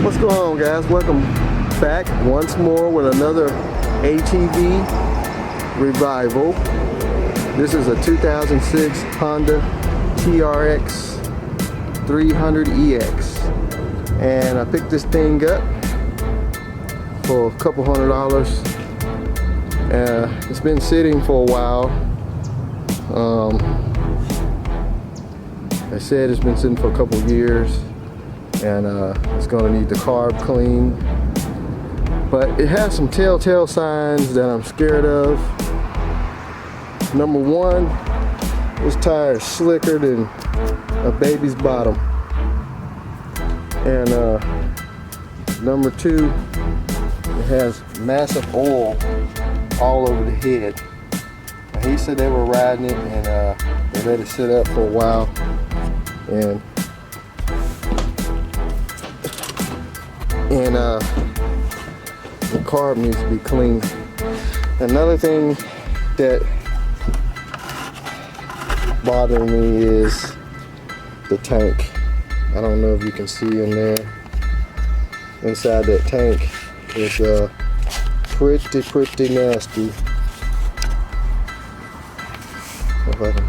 What's going on, guys? Welcome back once more with another ATV revival. This is a 2006 Honda Trx300ex, and I picked this thing up for a couple $100. It's been sitting for a while. They said it's been sitting for a couple years, and it's going to need the carb clean, but it has some telltale signs that I'm scared of. Number one, this tire is slicker than a baby's bottom, and number two, it has massive oil all over the head. And he said they were riding it, and they let it sit up for a while, and the carb needs to be clean. Another thing that bothering me is the tank. I don't know if you can see in there. Inside that tank is pretty nasty. If I can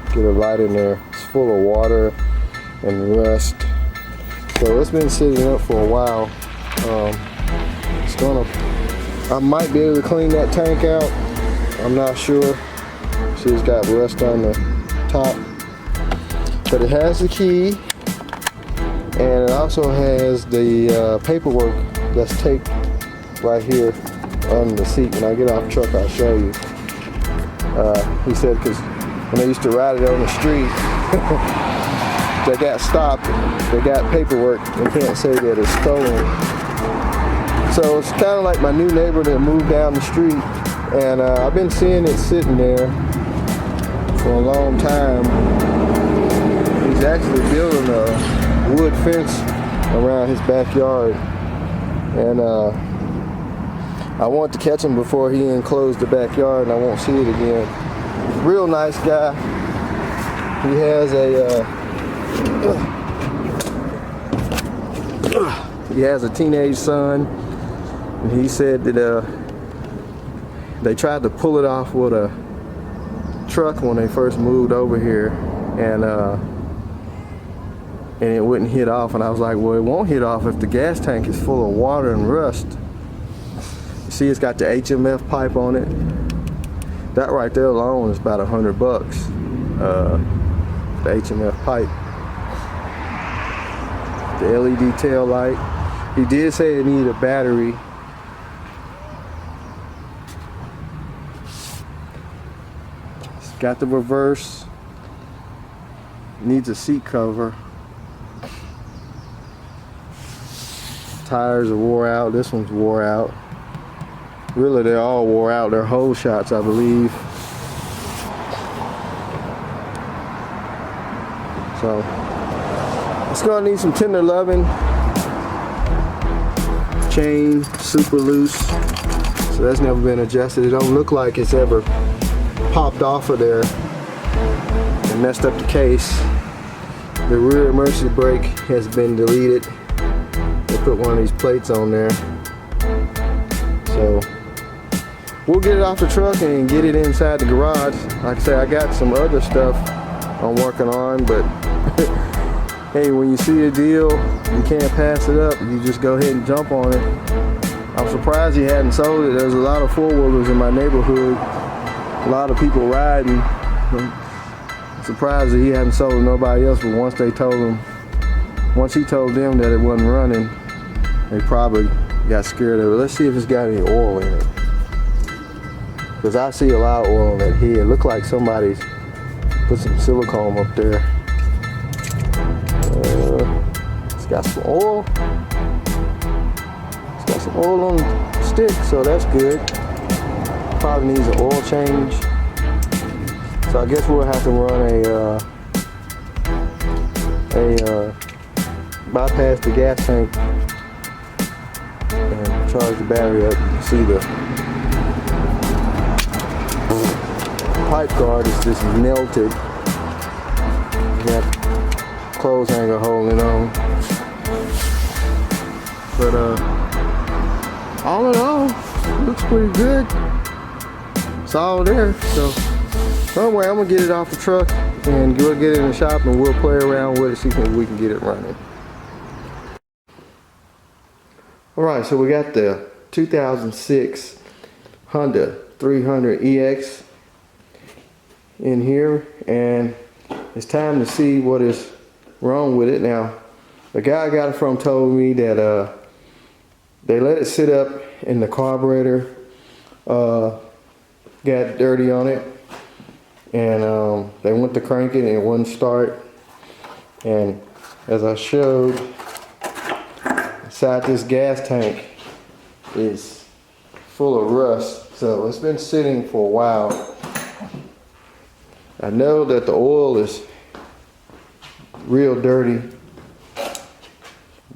get it right in there. It's full of water and rust. So it's been sitting up for a while. I might be able to clean that tank out. I'm not sure. See, it's got rust on the top, but it has the key, and it also has the paperwork that's taped right here on the seat. When I get off the truck, I'll show you. He said because when they used to ride it on the street, they got stopped, they got paperwork, they can't say that it's stolen. So it's kind of like my new neighbor that moved down the street, and I've been seeing it sitting there for a long time. He's actually building a wood fence around his backyard, and I want to catch him before he enclosed the backyard and I won't see it again. Real nice guy. He has a teenage son, and he said that they tried to pull it off with a truck when they first moved over here, and it wouldn't hit off. And I was like, well, it won't hit off if the gas tank is full of water and rust. You see, it's got the HMF pipe on it. That right there alone is about $100. The HMF pipe, the LED tail light. He did say it needed a battery. It's got the reverse. Needs a seat cover. Tires are wore out. This one's wore out. Really, they're all wore out. They're hole shots, I believe. So it's gonna need some tender loving. Chain super loose, so that's never been adjusted. It don't look like it's ever popped off of there and messed up the case. The rear emergency brake has been deleted. They put one of these plates on there, so we'll get it off the truck and get it inside the garage. Like I say, I got some other stuff I'm working on, but hey, when you see a deal, you can't pass it up. You just go ahead and jump on it. I'm surprised he hadn't sold it. There's a lot of four-wheelers in my neighborhood, a lot of people riding. I'm surprised that he hadn't sold it to nobody else, but once he told them that it wasn't running, they probably got scared of it. Let's see if it's got any oil in it, because I see a lot of oil on that head. It looked like somebody's put some silicone up there. It's got some oil. It's got some oil on the stick, so that's good. Probably needs an oil change. So I guess we'll have to run a bypass the gas tank and charge the battery up. You can see the pipe guard is just melted. You got clothes hanger holding on. But all in all, looks pretty good. It's all there. So anyway, I'm gonna get it off the truck and we'll get it in the shop and we'll play around with it, see if we can get it running. All right, so we got the 2006 Honda 300ex in here, and it's time to see what is wrong with it. Now, the guy I got it from told me that they let it sit up in the carburetor, got dirty on it, and they went to crank it and it wouldn't start. And as I showed, inside this gas tank is full of rust, so it's been sitting for a while. I know that the oil is real dirty.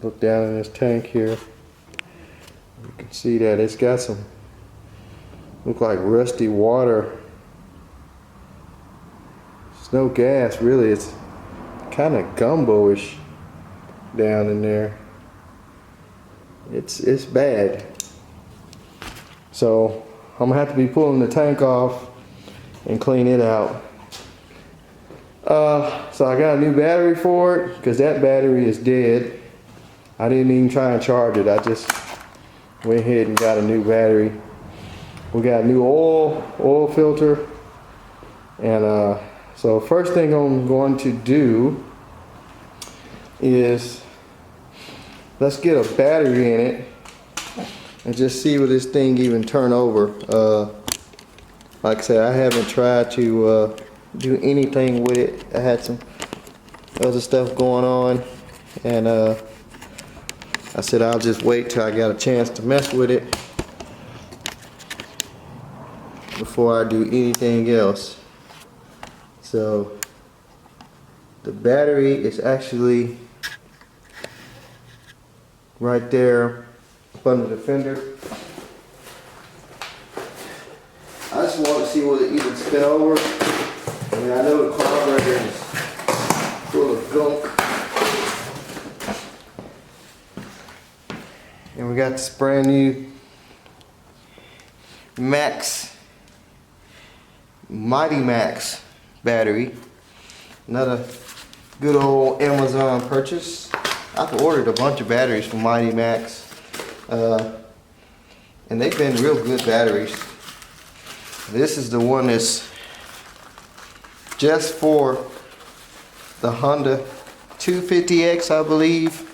Look down in this tank here. You can see that it's got some, look like rusty water. It's no gas really, it's kind of gumbo-ish down in there. It's bad. So I'm gonna have to be pulling the tank off and clean it out. So I got a new battery for it because that battery is dead. I didn't even try and charge it. I just went ahead and got a new battery. We got a new oil filter, and so first thing I'm going to do is let's get a battery in it and just see will this thing even turn over. Like I said, I haven't tried to do anything with it. I had some other stuff going on, and I said I'll just wait till I got a chance to mess with it before I do anything else. So the battery is actually right there up under the fender. I just want to see will it even spin over. I mean, I know the carburetor is full of gunk. And we got this brand new Mighty Max battery. Another good old Amazon purchase. I've ordered a bunch of batteries from Mighty Max, and they've been real good batteries. This is the one that's just for the Honda 250ex, I believe.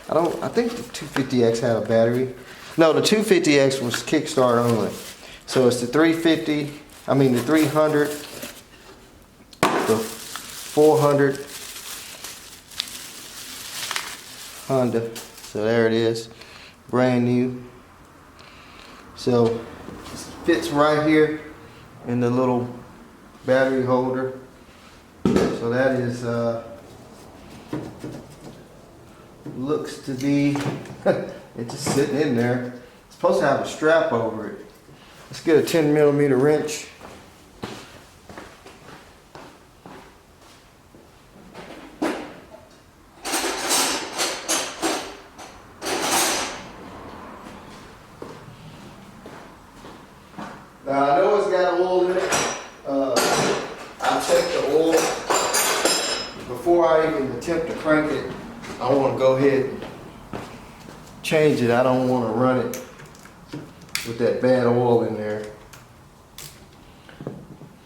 I think the 250ex had a battery. No, the 250ex was Kickstart only. So it's the 300, the 400 Honda. So there it is, brand new. So it fits right here in the little battery holder. So that is looks to be it's just sitting in there. It's supposed to have a strap over it. Let's get a 10mm wrench. Now I know it's got oil in it. I checked the oil before I even attempt to crank it. I want to go ahead and change it. I don't want to run it with that bad oil in there,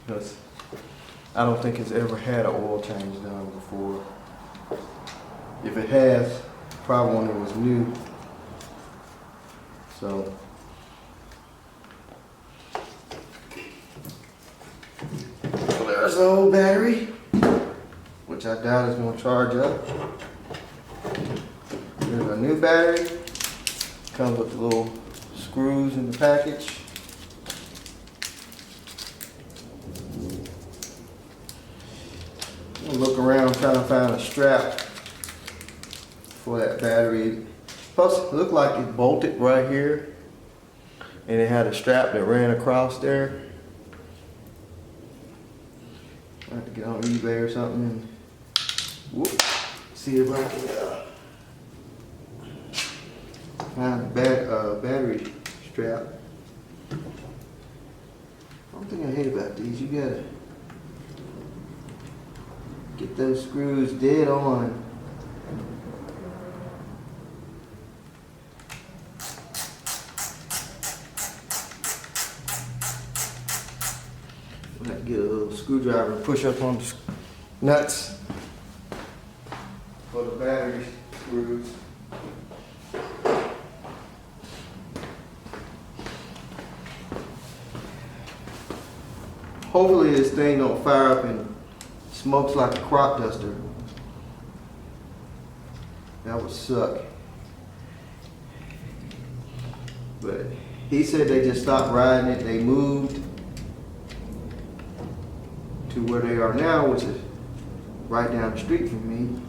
because I don't think it's ever had an oil change done before. If it has, probably when it was new. So there's the old battery, which I doubt is going to charge up. There's a new battery. Comes with the little screws in the package. I'm gonna look around trying to find a strap for that battery. Plus, it looked like it bolted right here, and it had a strap that ran across there. I have to get on eBay or something and whoop, see if I can behind the battery strap. One thing I hate about these, you gotta get those screws dead on. I have to get a little screwdriver and push up on the nuts for the battery screws. Hopefully this thing don't fire up and smokes like a crop duster. That would suck. But he said they just stopped riding it. They moved to where they are now, which is right down the street from me.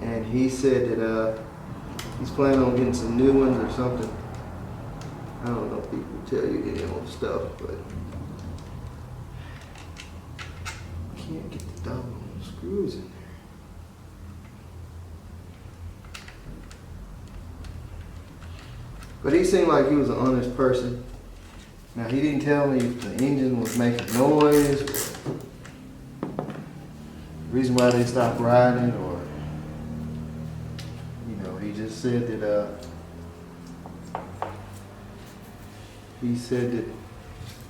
And he said that he's planning on getting some new ones or something. I don't know if people tell you any old stuff, but can't get the double screws in there. But he seemed like he was an honest person. Now he didn't tell me if the engine was making noise, or the reason why they stopped riding, or he just said that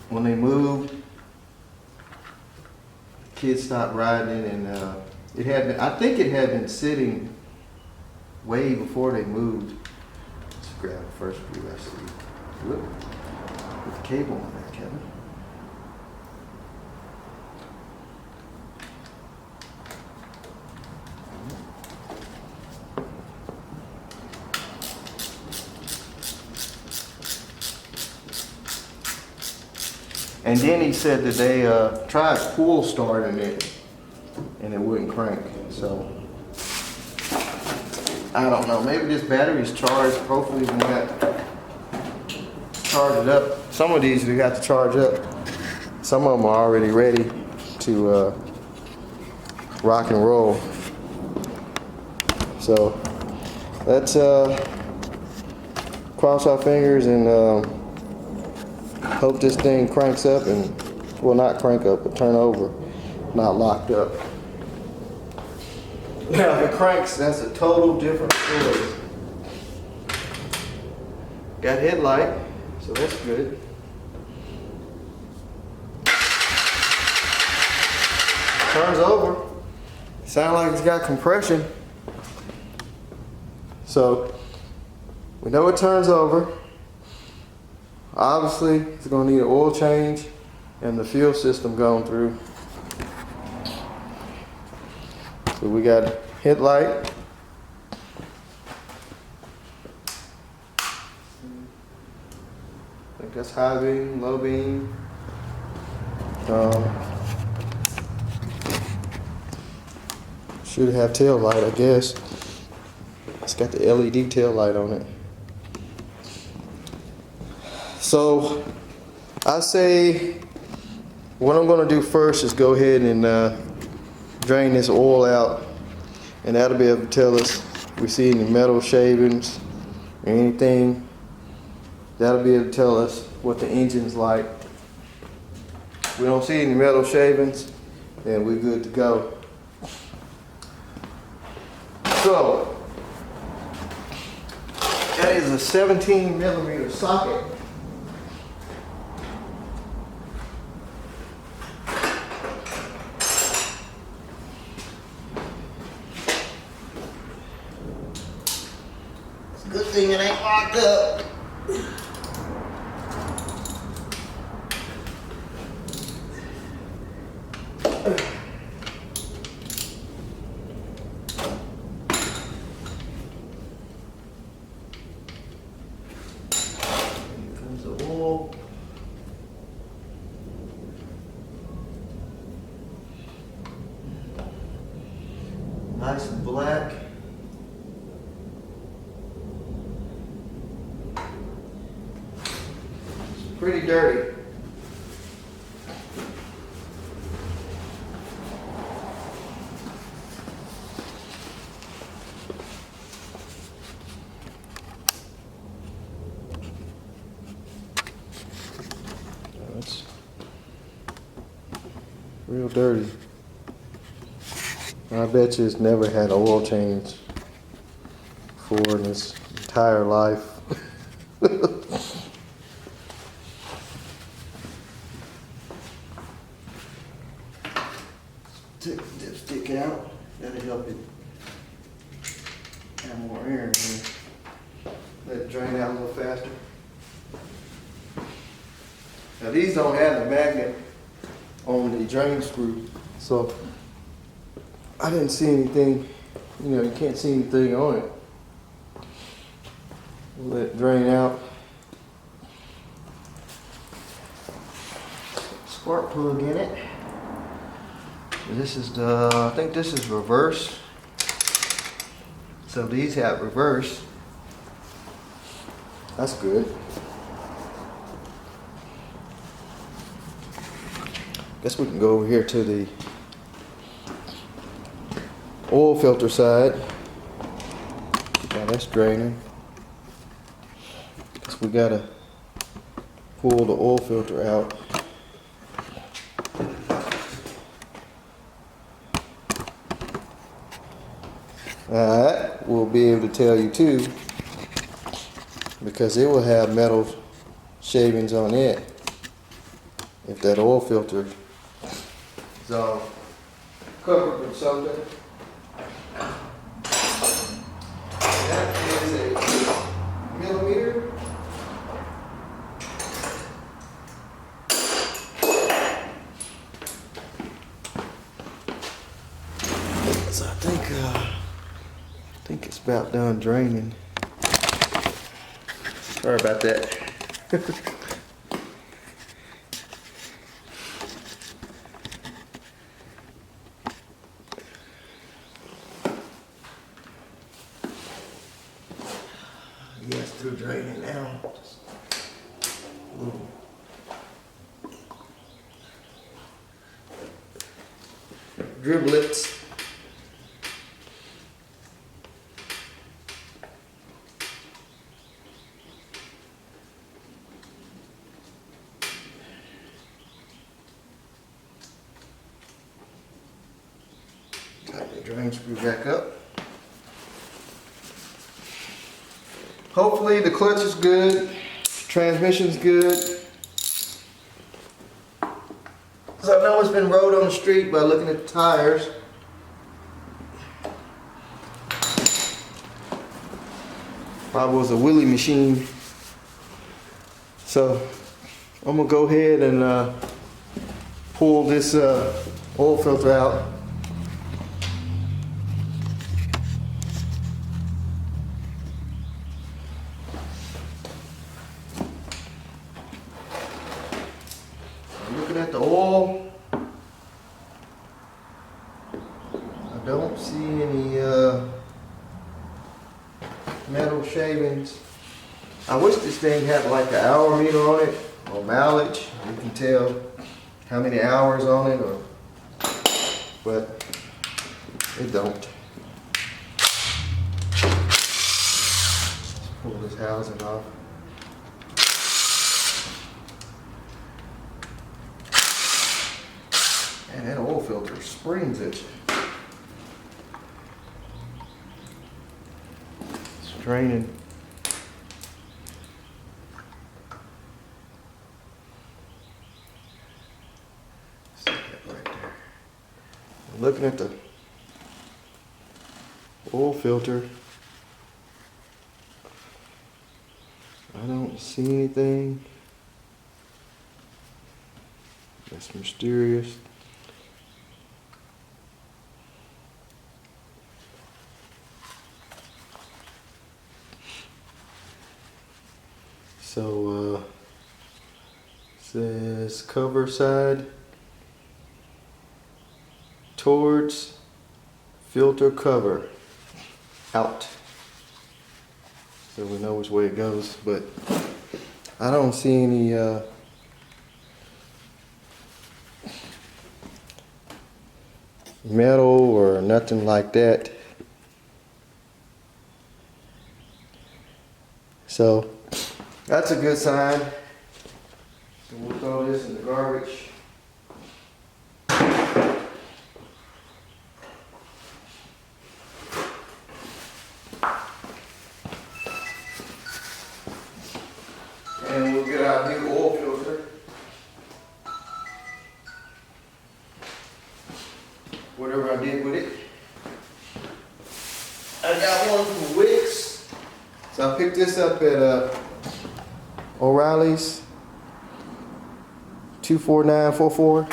when they moved, kids stopped riding, and I think it had been sitting way before they moved. Let's grab the first screw I see. Look, with the cable on there, Kevin. And then he said that they tried pull starting it and it wouldn't crank. So I don't know. Maybe this battery's charged. Hopefully we got charge it up. Some of these we got to charge up. Some of them are already ready to rock and roll. So let's cross our fingers and hope this thing cranks up, and well, not crank up, but turn over, not locked up. Now if it cranks, that's a total different story. Got headlight, so that's good. Turns over. Sounds like it's got compression. So we know it turns over. Obviously, it's going to need an oil change and the fuel system going through. So we got headlight. I think that's high beam, low beam. Should have tail light, I guess. It's got the LED tail light on it. So I say what I'm going to do first is go ahead and drain this oil out, and that'll be able to tell us if we see any metal shavings or anything. That'll be able to tell us what the engine's like. If we don't see any metal shavings, then we're good to go. So that is a 17mm socket. Good thing it ain't locked up. Here comes the oil. Nice and black. Pretty dirty. Real dirty. I bet you it's never had an oil change before in its entire life. Take the dipstick out. That'll help it have more air in here. Let it drain out a little faster. Now these don't have the magnet on the drain screw, so I didn't see anything, you can't see anything on it. Let it drain out. Spark plug in it. This is I think this is reverse. So these have reverse. That's good. Guess we can go over here to the oil filter side. Now that's draining. Guess we gotta pull the oil filter out. That we'll be able to tell you too, because it will have metal shavings on it if that oil filter is all covered with something. That is a millimeter. So I think it's about done draining. Sorry about that. Yes, through draining now. Driblets. Tighten the drain screw back up. Hopefully the clutch is good, transmission's good. So I know it's been rode on the street by looking at the tires. Probably was a wheelie machine. So I'm gonna go ahead and pull this oil filter out. Looking at the oil, I don't see any metal shavings. I wish this thing had like an hour meter on it, or mileage. You can tell how many hours on it, but it don't. Let's pull this housing off. And that oil filter springs it. It's draining. Stick that right there. I'm looking at the oil filter. I don't see anything. That's mysterious. So says cover side towards filter cover out. So we know which way it goes, but I don't see any metal or nothing like that. So that's a good sign. So we'll throw this in the garbage. some wicks. So I picked this up at O'Reilly's 24944.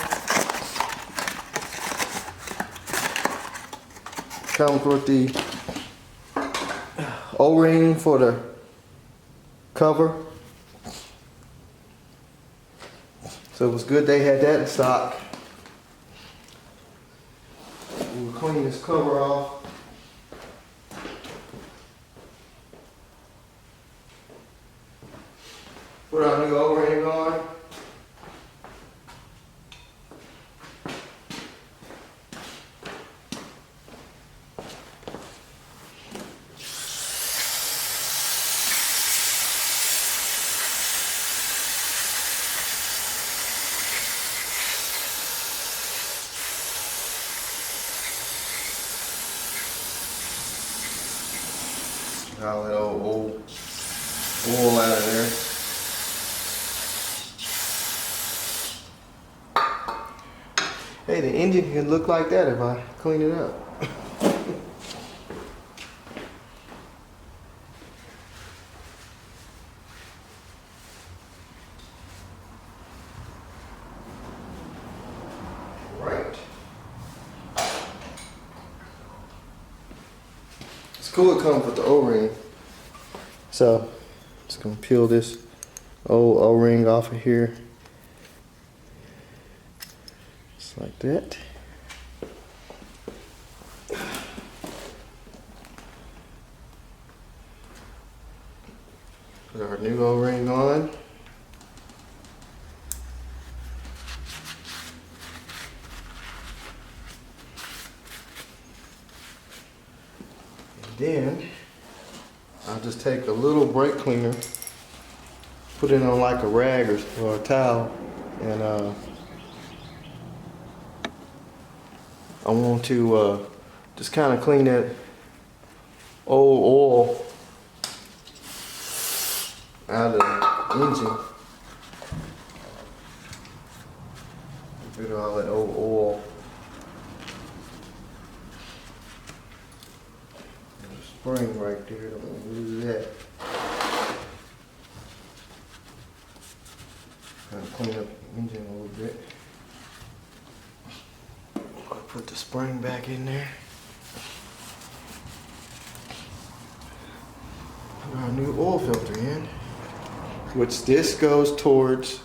Comes with the O-ring for the cover. So it was good they had that in stock. We'll clean this cover off. Put our new O-ring on. All that old oil out of there. Hey, the engine can look like that if I clean it up. Right. It's cool it comes with the O-ring. So, just gonna peel this old O-ring off of here. Just like that. Put our new O-ring on. And then I'll just take a little brake cleaner, put it on like a rag or a towel, and I want to just kind of clean that old oil out of the engine. Get rid of all that old oil. There's a spring right there, don't want to lose that. Kind of clean up the engine a little bit. I'll put the spring back in there. Put our new oil filter in, which this goes towards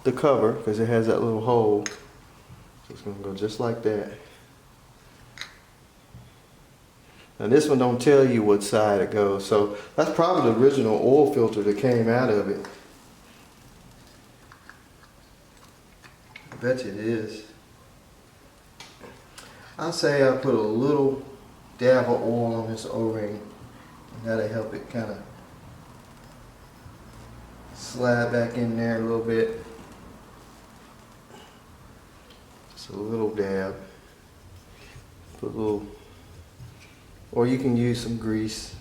the cover because it has that little hole. So it's gonna go just like that. Now this one don't tell you what side it goes, so that's probably the original oil filter that came out of it. I bet you it is. I say I put a little dab of oil on this O-ring, and that'll help it kind of slide back in there a little bit. Just a little dab. Put a little, or you can use some grease.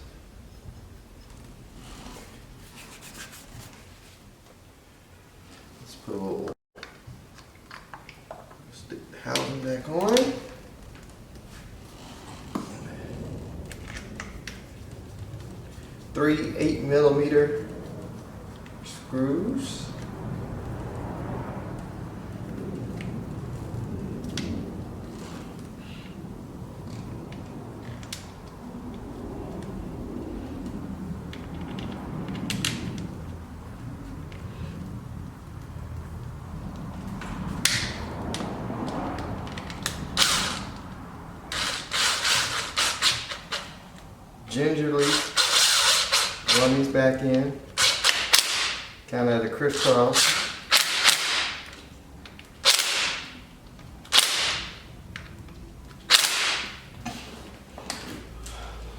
Let's put a little, stick the housing back on. Three 8mm screws. Gingerly run these back in, kind of at a crisscross.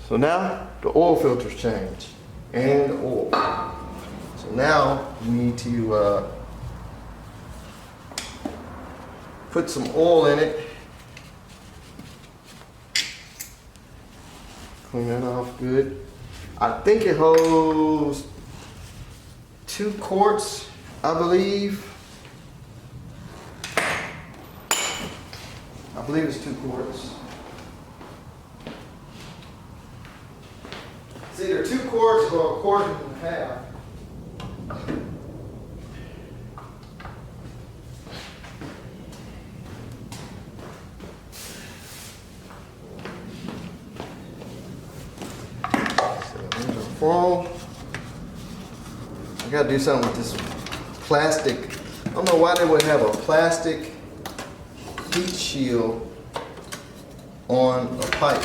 So now the oil filter's changed and the oil. So now you need to put some oil in it. Clean that off good. I think it holds 2 quarts, I believe. I believe it's 2 quarts. It's either 2 quarts or 1.25 quarts. Foam. I gotta do something with this plastic. I don't know why they would have a plastic heat shield on a pipe.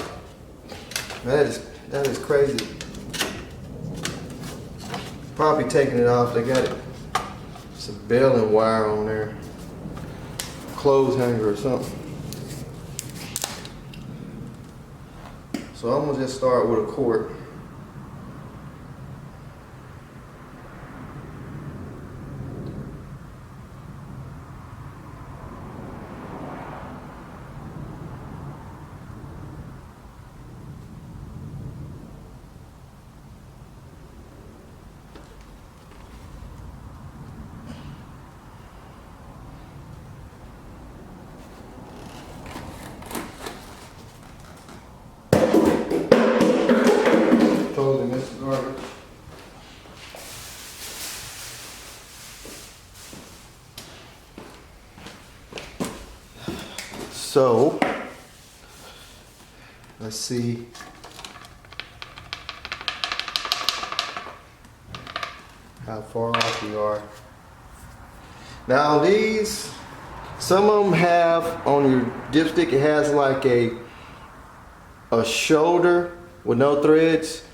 That is crazy. Probably taking it off. They got it. Some baling wire on there. Clothes hanger or something. So I'm gonna just start with a quart. Totally missed the garbage. So, let's see. How far off we are. Now these, some of them have on your dipstick, it has like a shoulder with no threads.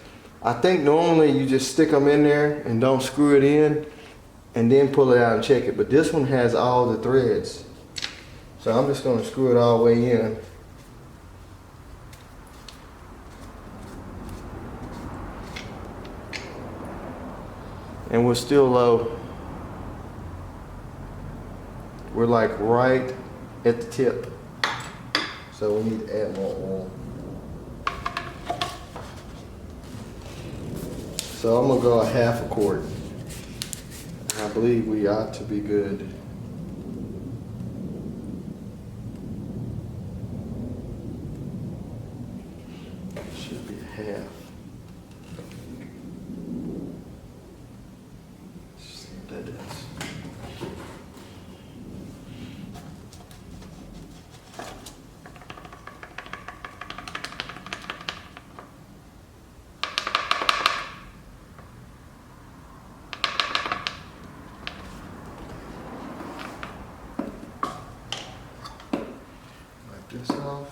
I think normally you just stick them in there and don't screw it in and then pull it out and check it. But this one has all the threads. So I'm just going to screw it all the way in. And we're still low. We're like right at the tip. So we need to add more oil. So I'm gonna go 1/2 quart. I believe we ought to be good. Should be 1/2. Let's see what that is. This off,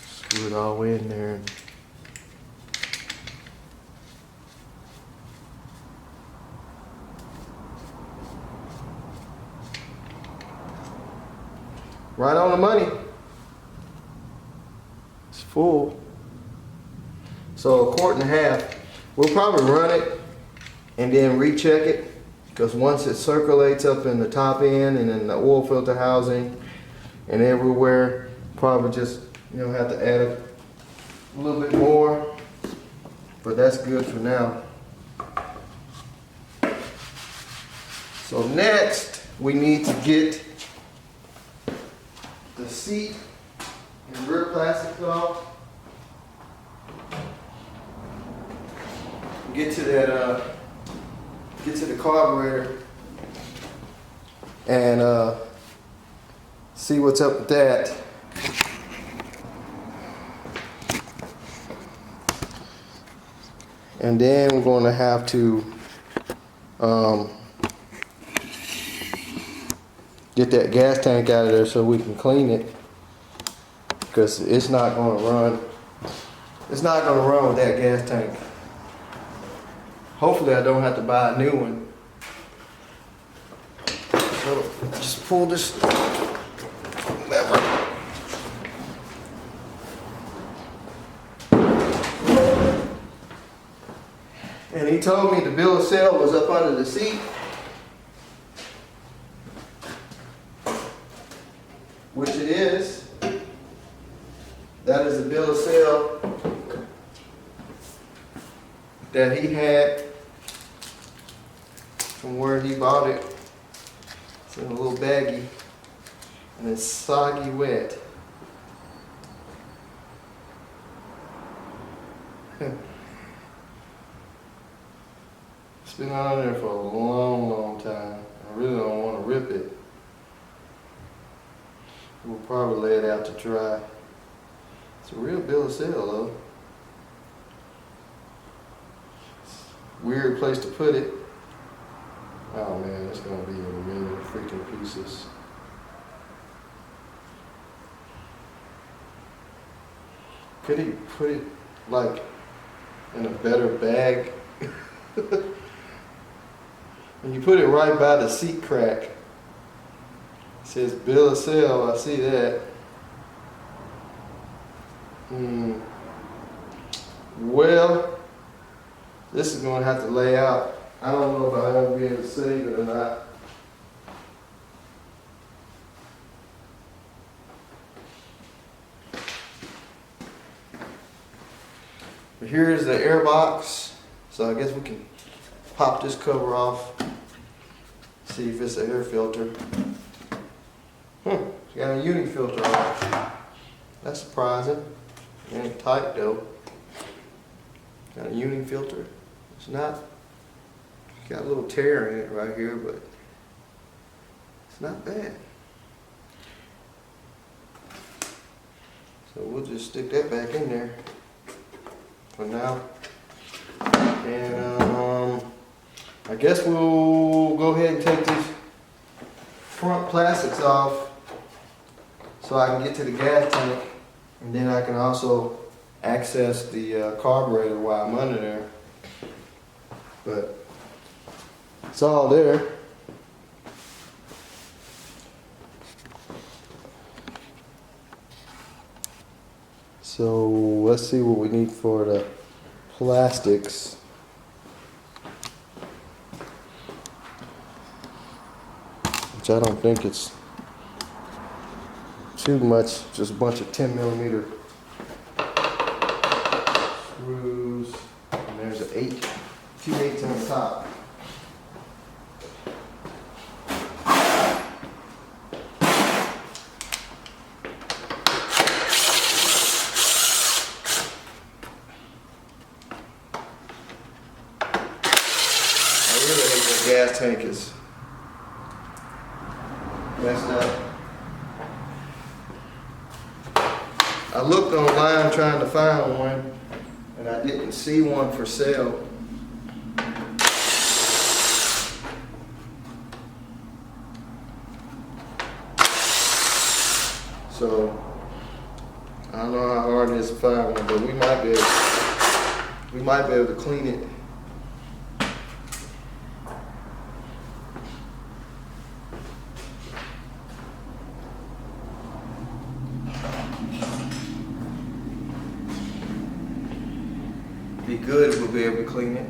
screw it all the way in there. Right on the money. It's full. So 1.5 quarts. We'll probably run it and then recheck it, because once it circulates up in the top end and in the oil filter housing and everywhere, probably just, you know, have to add a little bit more, but that's good for now. So next we need to get the seat and rear plastic off. Get to that get to the carburetor and see what's up with that. And then we're going to have to get that gas tank out of there so we can clean it, because it's not going to run. It's not going to run with that gas tank. Hopefully I don't have to buy a new one. So just pull this lever. And he told me the bill of sale was up under the seat, which it is. That is the bill of sale that he had from where he bought it. It's in a little baggie and it's soggy wet. It's been on there for a long time. I really don't want to rip it. We'll probably lay it out to dry. It's a real bill of sale though. Weird place to put it. Oh man, it's gonna be in a million freaking pieces. Could he put it like in a better bag? When you put it right by the seat crack, it says bill of sale, I see that. Well, this is going to have to lay out. I don't know if I'm going to be able to save it or not. But here is the air box. So I guess we can pop this cover off. See if it's an air filter. It's got a uni filter on it. That's surprising. It ain't tight though. Got a uni filter. It's not. It's got a little tear in it right here, but it's not bad. So we'll just stick that back in there for now. And I guess we'll go ahead and take these front plastics off so I can get to the gas tank, and then I can also access the carburetor while I'm under there. But it's all there. So let's see what we need for the plastics. Which I don't think it's too much, just a bunch of 10mm screws, and there's an 2 8s on the top. I really hate the gas tank is messed up. I looked online trying to find one, and I didn't see one for sale. So I don't know how hard it is to find one, but we might be able to clean it. Be good if we'll be able to clean it.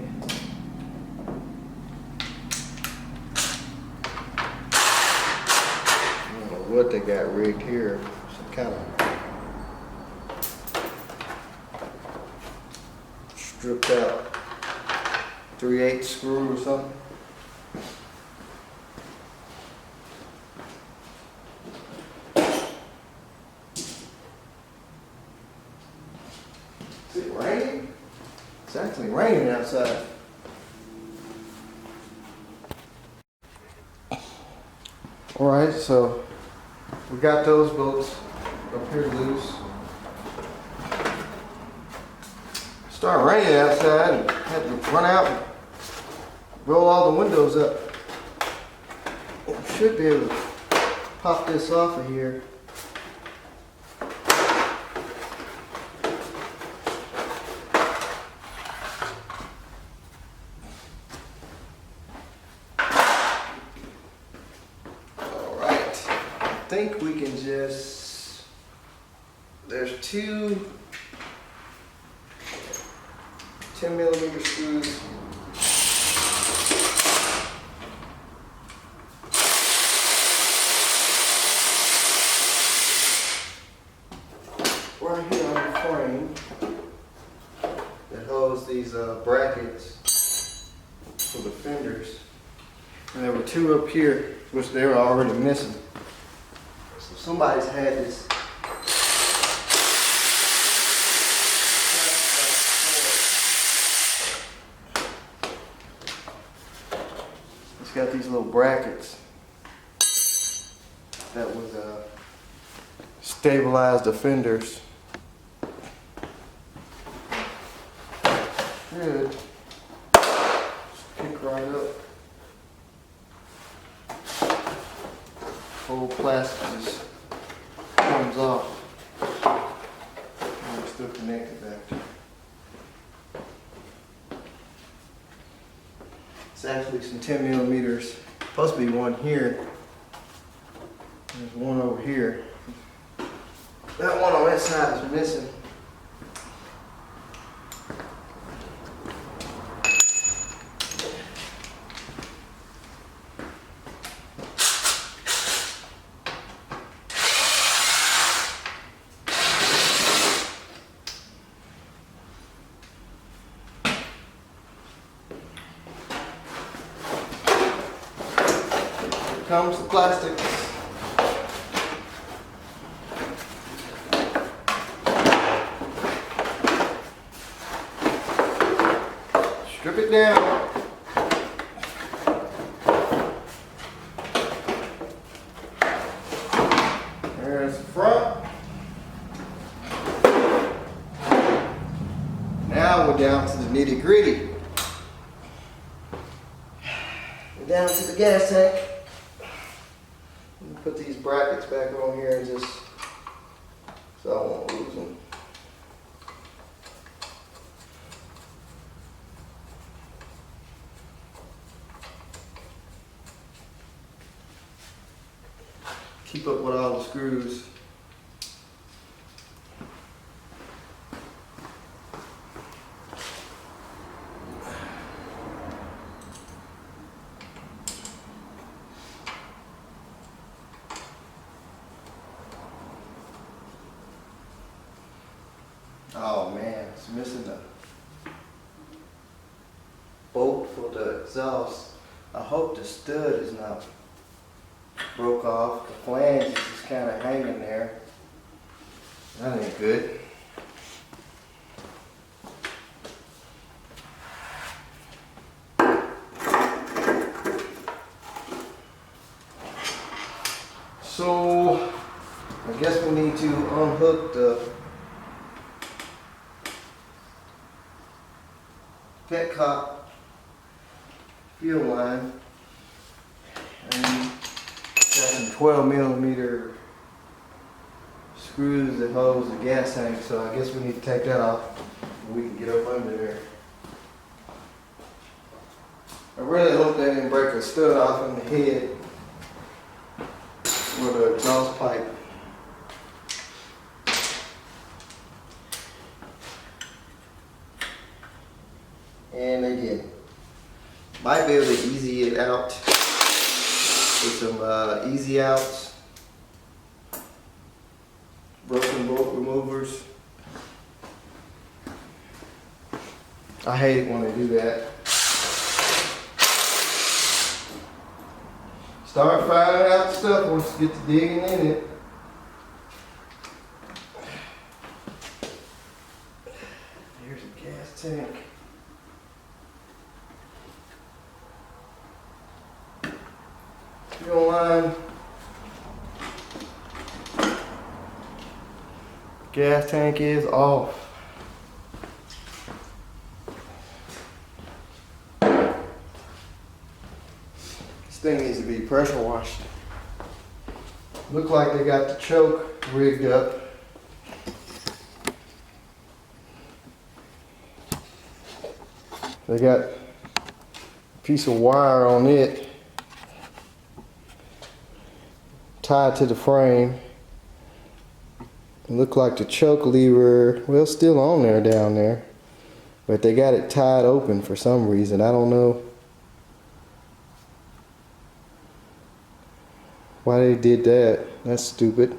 I don't know what they got rigged here. Some kind of stripped out 3/8 screw or something. Is it raining? It's actually raining outside. Alright, so we got those bolts up here loose. Started raining outside and had to run out and roll all the windows up. We should be able to pop this off of here. I think we can just, there's 2 10mm screws. Right here on the frame that holds these brackets for the fenders. And there were 2 up here, which they were already missing. So somebody's had this. got these little brackets that would stabilize the fenders. Good. Just kick right up. Whole plastic just comes off. And we're still connected back. It's actually some 10 millimeters. Supposed to be one here. There's one over here. That one on that side is missing. Here comes the plastic. Strip it down. There's the front. Now we're down to the nitty gritty. We're down to the gas tank. Put these brackets back on here and just so I won't lose them. Keep up with all the screws. Oh man, it's missing the bolt for the exhaust. I hope the stud is not broke off. The flange is just kind of hanging there. That ain't good. So I guess we need to unhook the petcock fuel line, and got some 12 millimeter screws that holds the gas tank, so I guess we need to take that off and we can get up under there. I really hope they didn't break a stud off in the head with the exhaust pipe. And they did. Might be able to easy it out with some easy outs, broken bolt removers. I hate it when they do that. Start finding out the stuff once you get to digging in it. Here's a gas tank. Fuel line. Gas tank is off. This thing needs to be pressure washed. Look like they got the choke rigged up. They got a piece of wire on it tied to the frame. It looked like the choke lever, well, still on there down there, but they got it tied open for some reason. I don't know why they did that. That's stupid.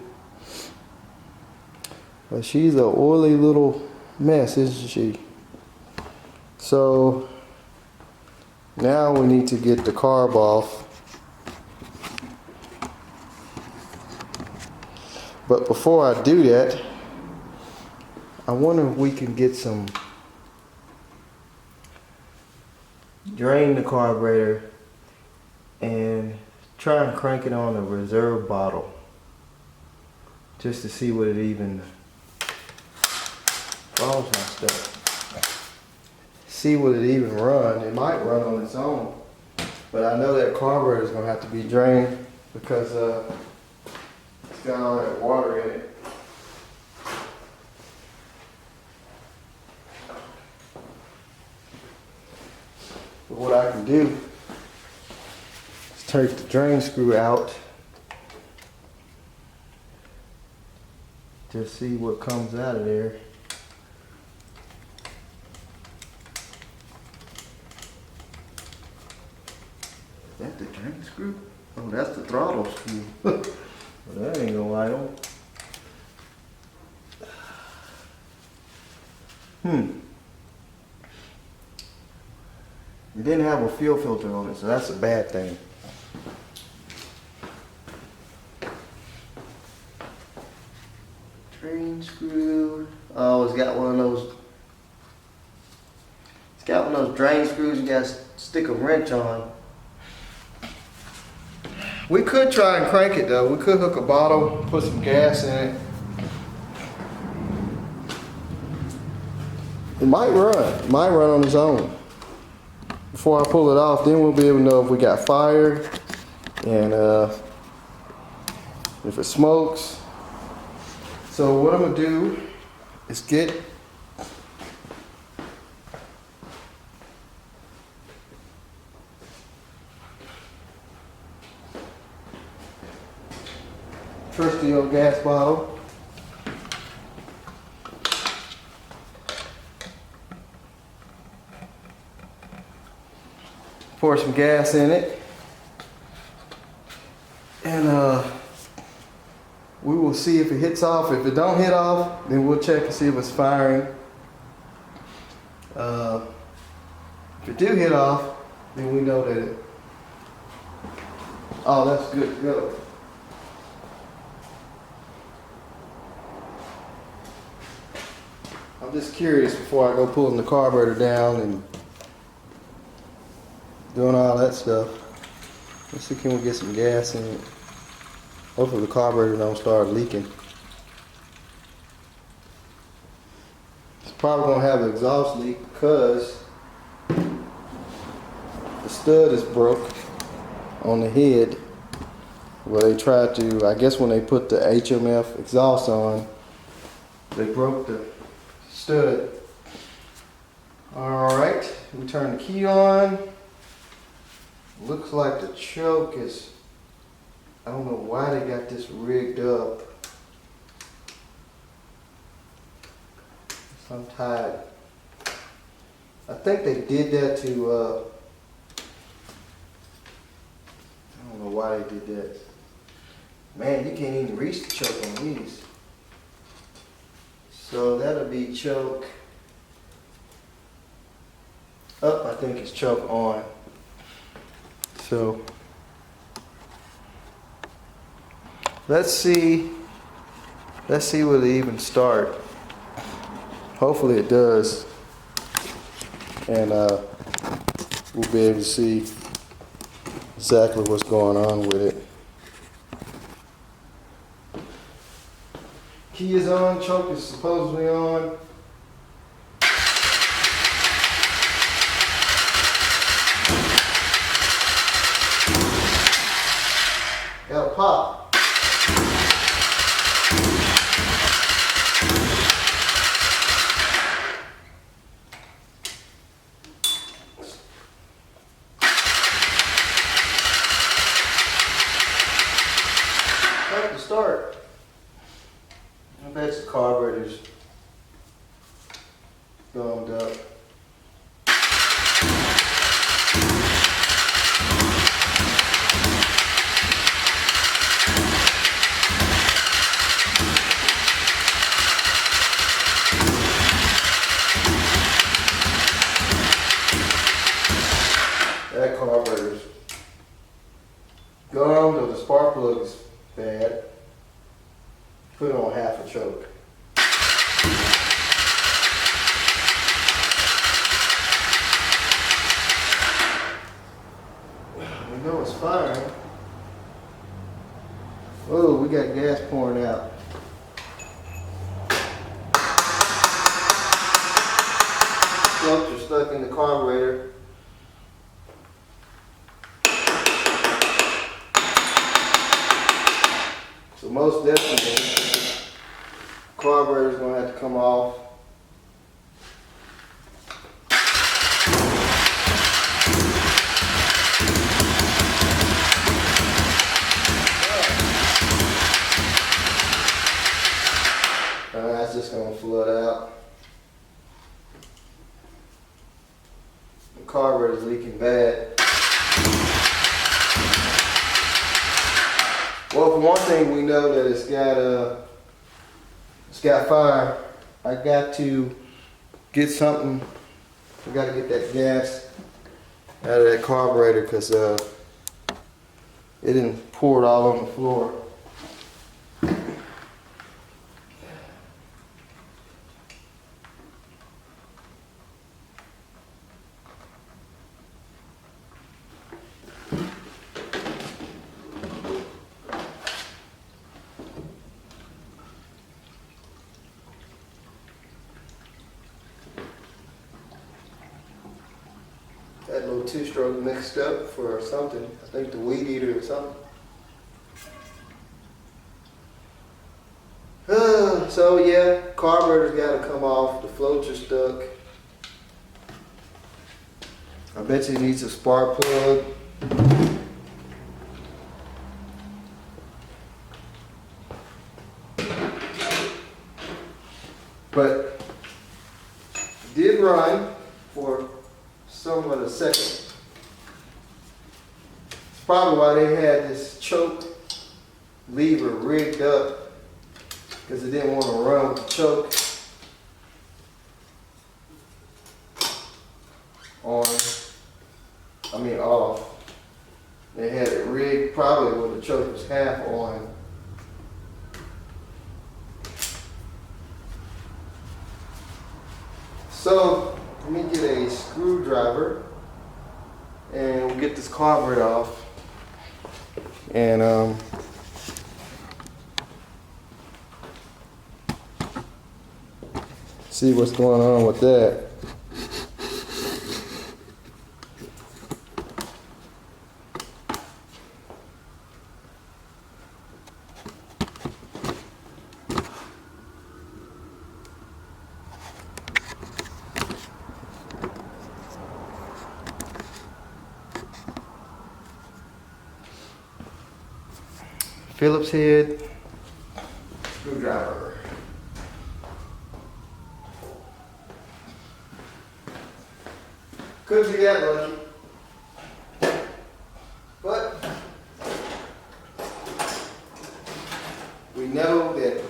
But she's an oily little mess, isn't she? So now we need to get the carb off. But before I do that, I wonder if we can get some, drain the carburetor and try and crank it on a reserve bottle just to see what it even balls my stuff. See what it even run. It might run on its own, but I know that carburetor is gonna have to be drained because it's got all that water in it. But what I can do is take the drain screw out to see what comes out of there. Is that the drain screw? Oh, that's the throttle screw. Well, that ain't gonna light on. It didn't have a fuel filter on it, so that's a bad thing. Drain screw. Oh, it's got one of those. It's got one of those drain screws you gotta stick a wrench on. We could try and crank it though. We could hook a bottle, put some gas in it. It might run. It might run on its own. Before I pull it off, then we'll be able to know if we got fire and if it smokes. So what I'm gonna do is get trusty old gas bottle. Pour some gas in it, and we will see if it hits off. If it don't hit off, then we'll check and see if it's firing. If it do hit off, then we know that it. Oh, that's good to go. I'm just curious before I go pulling the carburetor down and doing all that stuff. Let's see, can we get some gas in it? Hopefully the carburetor don't start leaking. It's probably gonna have an exhaust leak because the stud is broke on the head. Well, they tried to, I guess when they put the HMF exhaust on, they broke the stud. All right, we turn the key on. Looks like the choke is, I don't know why they got this rigged up. It's untied. I think they did that to, I don't know why they did that. Man, you can't even reach the choke on these. So that'll be choke up, I think it's choke on. So let's see will it even start. Hopefully it does, and we'll be able to see exactly what's going on with it. Key is on, choke is supposedly on. Got a pop. Time to start. I bet the carburetor's gummed up. That carburetor's gummed, or the spark plug is bad. Put on half a choke. We know it's fine. Oh, we got gas pouring out. Floats are stuck in the carburetor. So most definitely, the carburetor's gonna have to come off. That's just gonna flood out. The carburetor's leaking bad. Well, for one thing, we know that it's got fire. I got to get something. I got to get that gas out of that carburetor because it didn't pour it all on the floor. That little two-stroke mixed up for something. I think the weed eater or something. So yeah, carburetor's got to come off. The floats are stuck. I bet you it needs a spark plug. But it did run for somewhat a second. It's probably why they had this choke lever rigged up, because it didn't want to run with the choke off. They had it rigged probably when the choke was half on. So let me get a screwdriver and we'll get this carburetor off and see what's going on with that. Phillips head screwdriver. Couldn't be that lucky. But we know that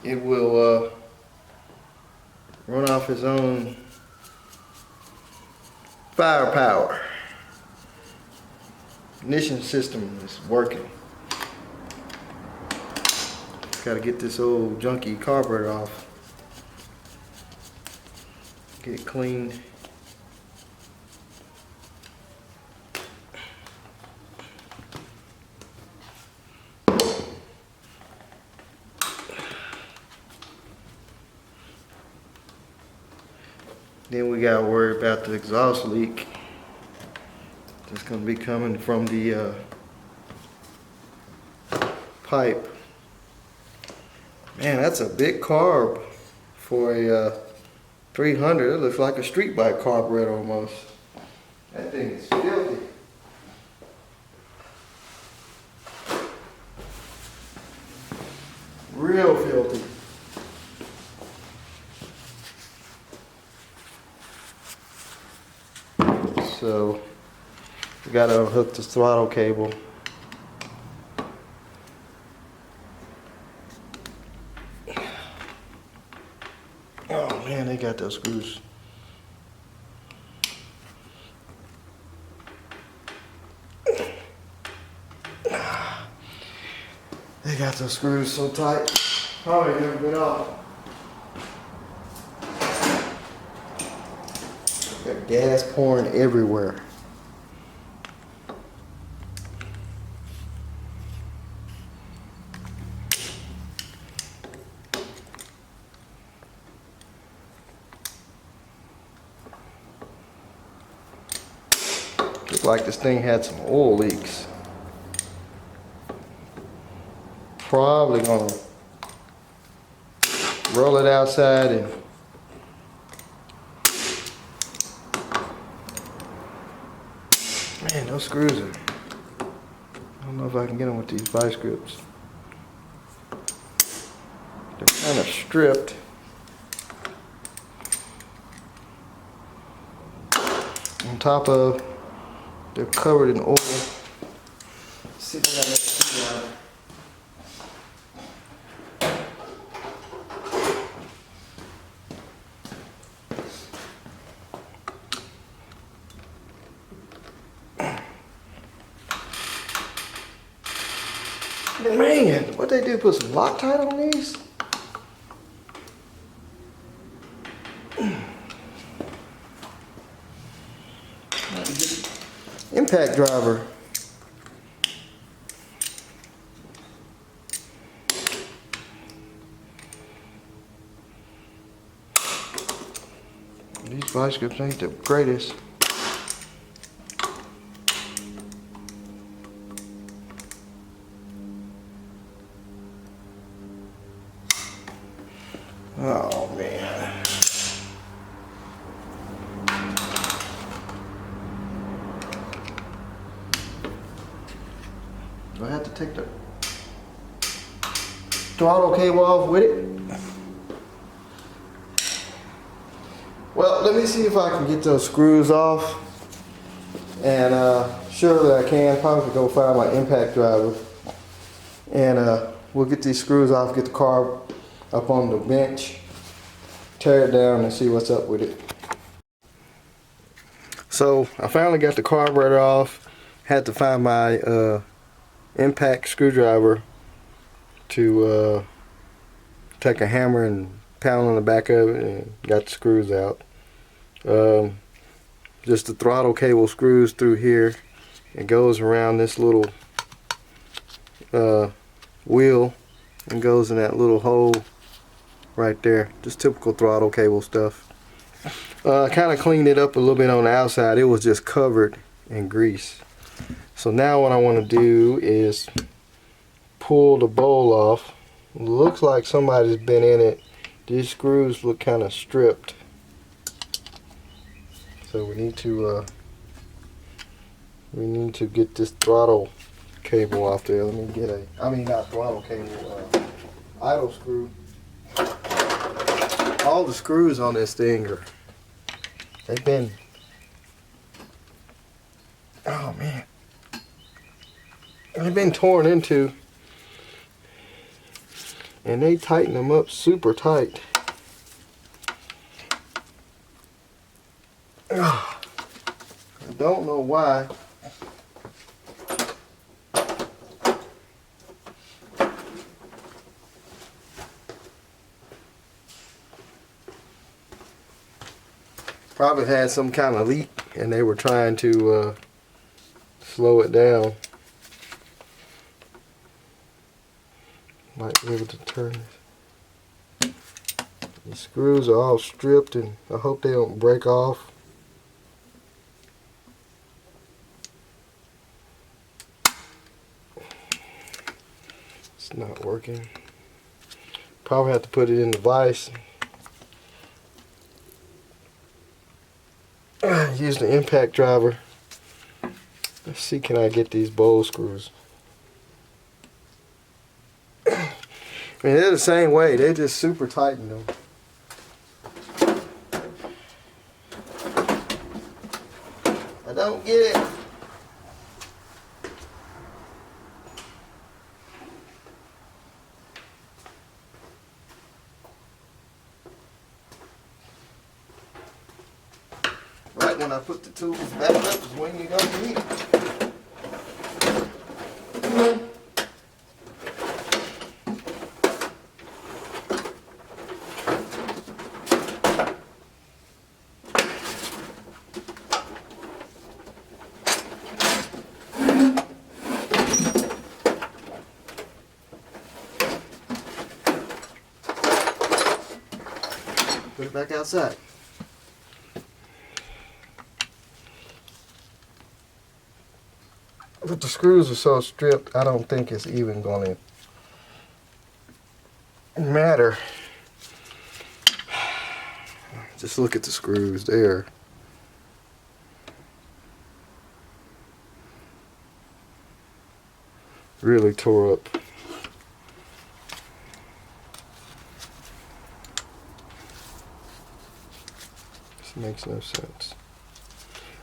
it will run off its own firepower. Ignition system is working. Got to get this old junky carburetor off. Get it cleaned. Then we got to worry about the exhaust leak. That's going to be coming from the pipe. Man, that's a big carb for a 300. It looks like a street bike carburetor almost. That thing is filthy. Real filthy. So we got to unhook the throttle cable. Oh man, they got those screws. They got those screws so tight. Probably never been off. Got gas pouring everywhere. like this thing had some oil leaks. Probably gonna roll it outside and man, those screws are, I don't know if I can get them with these vice grips. They're kind of stripped. On top of, they're covered in oil. Let's see if I got that screwdriver. Man, what they do, put some Loctite on these? Impact driver. These vice grips ain't the greatest. Oh man. Do I have to take the throttle cable off with it? Well, let me see if I can get those screws off. And surely I can. Probably go find my impact driver. And we'll get these screws off, get the car up on the bench, tear it down and see what's up with it. So I finally got the carburetor off. Had to find my impact screwdriver to take a hammer and pound on the back of it, and got the screws out. Just the throttle cable screws through here. It goes around this little wheel and goes in that little hole right there. Just typical throttle cable stuff. Kind of cleaned it up a little bit on the outside. It was just covered in grease. So now what I want to do is pull the bowl off. Looks like somebody's been in it. These screws look kind of stripped. So we need to get this throttle cable off there. Let me get not throttle cable, idle screw. All the screws on this thing they've been, oh man, they've been torn into, and they tighten them up super tight. I don't know why. Probably had some kind of leak and they were trying to slow it down. Might be able to turn this. The screws are all stripped and I hope they don't break off. It's not working. Probably have to put it in the vise. Use the impact driver. Let's see, can I get these bowl screws? I mean, they're the same way. They're just super tight in them. I don't get it. Right when I put the tools back up is when you don't need it. Put it back outside. But the screws are so stripped, I don't think it's even going to matter. Just look at the screws there. Really tore up. This makes no sense.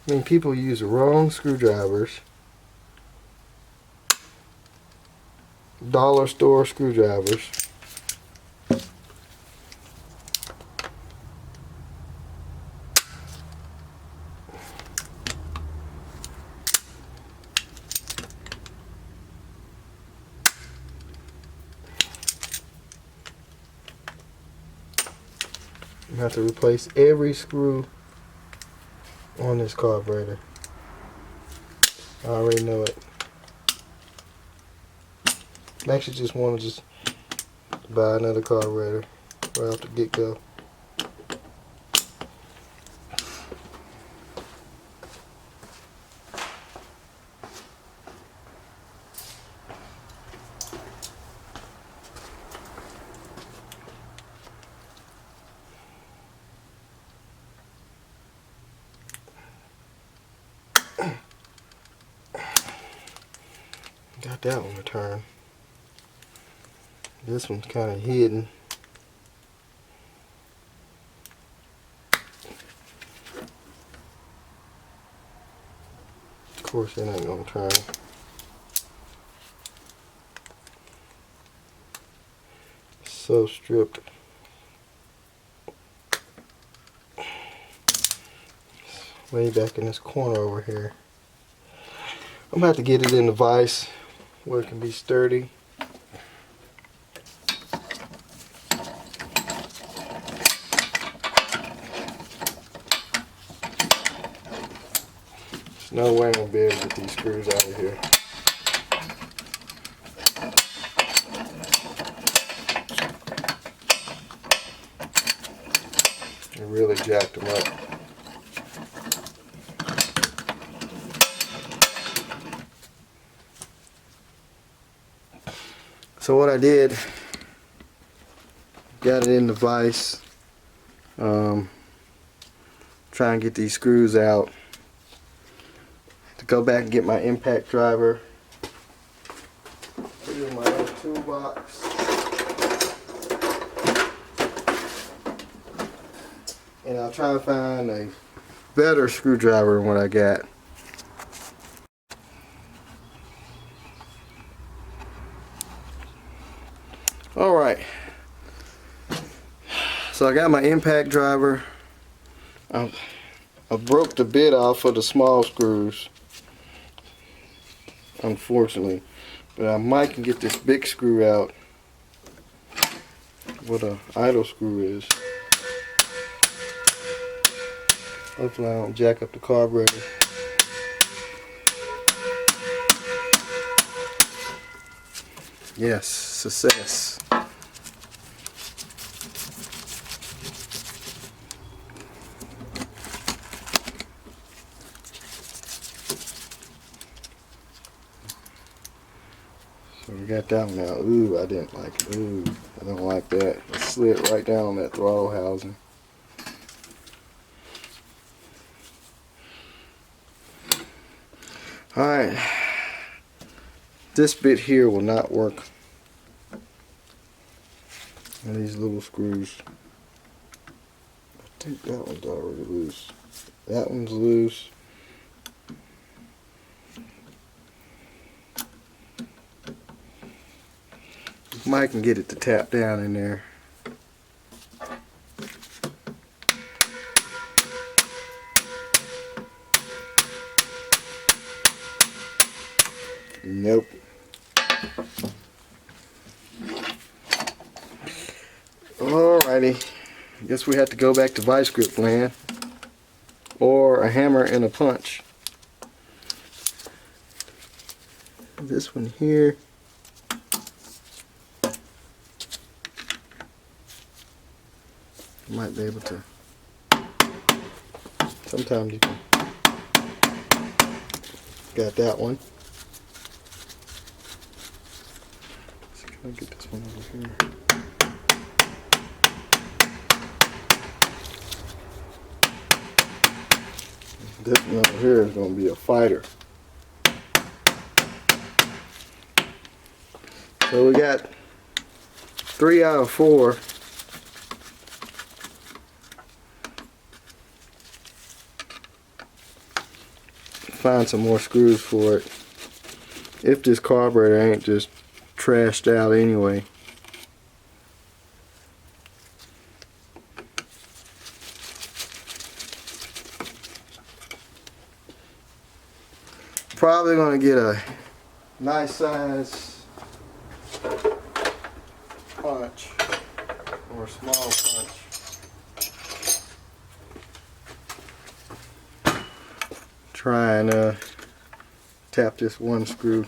I mean, people use the wrong screwdrivers. Dollar store screwdrivers. I'm gonna have to replace every screw on this carburetor. I already know it. I actually just want to buy another carburetor right off the get-go. Got that one to turn. This one's kind of hidden. Of course, it ain't gonna turn. So stripped. Way back in this corner over here. I'm gonna have to get it in the vise where it can be sturdy. There's no way I'm gonna be able to get these screws out of here. I really jacked them up. So what I did, got it in the vise, try and get these screws out. To go back and get my impact driver. Put it in my little toolbox. And I'll try to find a better screwdriver than what I got. Alright, so I got my impact driver. I broke the bit off of the small screws, unfortunately, but I might can get this big screw out where the idle screw is. Hopefully I don't jack up the carburetor. Yes, success. So we got that one out. Ooh, I didn't like it. Ooh, I don't like that. It slid right down on that throttle housing. Alright. This bit here will not work. And these little screws. I think that one's already loose. That one's loose. Mike can get it to tap down in there. Nope. Alrighty. Guess we have to go back to vice grip land. Or a hammer and a punch. This one here. Might be able to. Sometimes you can. Got that one. I'll get this one over here. This one over here is going to be a fighter. So we got 3 out of 4. Find some more screws for it. If this carburetor ain't just trashed out anyway. Probably going to get a nice size punch or a small punch. Try and tap this one screw.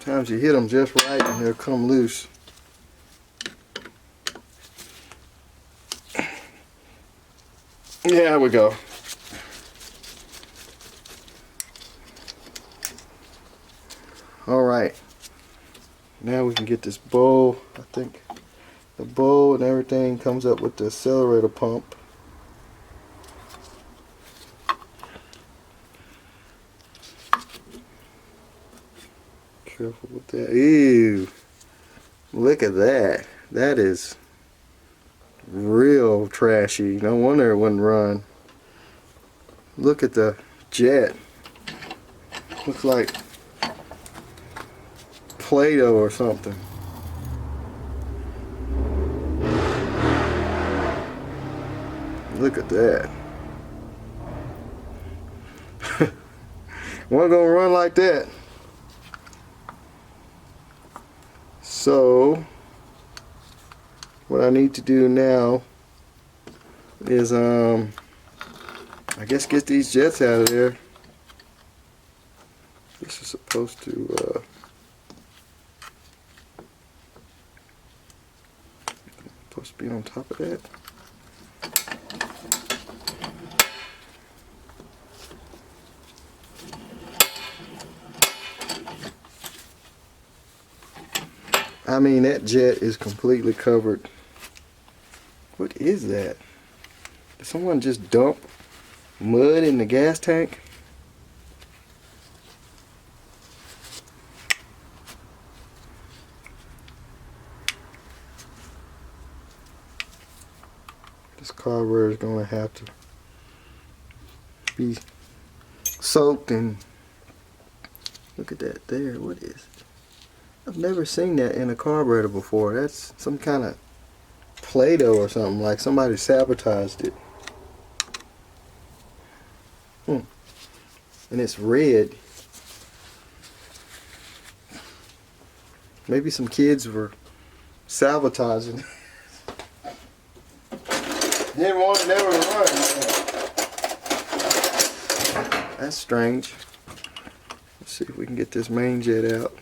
Sometimes you hit them just right and they'll come loose. There we go. Alright. Now we can get this bowl. I think the bowl and everything comes up with the accelerator pump. Careful with that. Ew. Look at that. That is real trashy. No wonder it wouldn't run. Look at the jet. Looks like Play-Doh or something. Look at that. Wasn't gonna run like that. So what I need to do now is I guess get these jets out of there. This is supposed to be on top of that. I mean, that jet is completely covered. What is that? Did someone just dump mud in the gas tank? This carburetor is going to have to be soaked and look at that there. What is it? I've never seen that in a carburetor before. That's some kind of Play-Doh or something, like somebody sabotaged it. And it's red. Maybe some kids were sabotaging. Didn't want it never to run. That's strange. Let's see if we can get this main jet out.